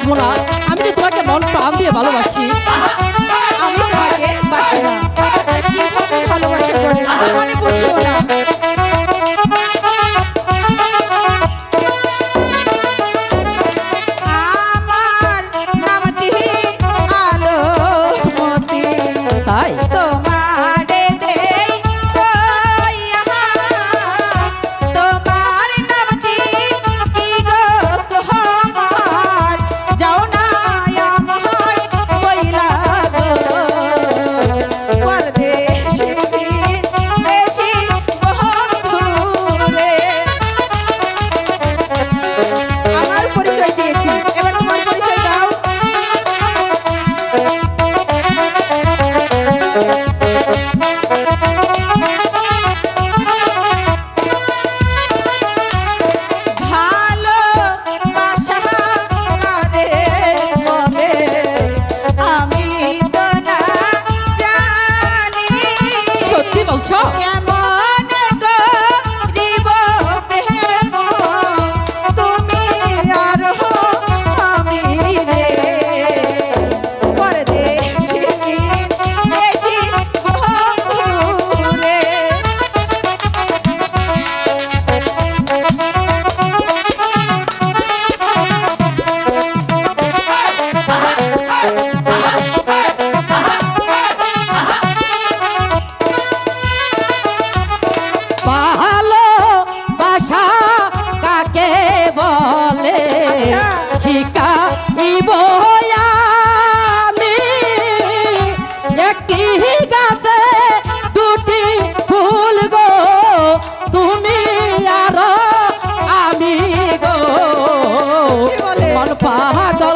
বাসবো না? আমি যে তোমাকে মন প্রাণ দিয়ে ভালোবাসি। আমি তোমাকে বাসি না, কিভাবে ভালোবাসা করে মানে বুঝিও না। আমার নামটি আলোমতি, তাই তোমারে দেই কইয়া, তোমার নামটি কি গো কহমার, যাও না আমায় কইলা গো, পরদেশে বিদেশি বন্ধুরে। আমার পরিচয় দিয়েছি, এবার তোমার পরিচয় দাও। ভালোবাসা কারে বলে আমি তো না জানি, সত্যি বলছো? কেমন করিব প্রেম তুমি আর আমি রে, পরদেশি বিদেশি বন্ধুরে। ভালোবাসা কাকে বলে শিখাইব আমি, একটি গাছে দুটি ফুল গো, তুমি আর আমি গো, কি বলে? মন পাগল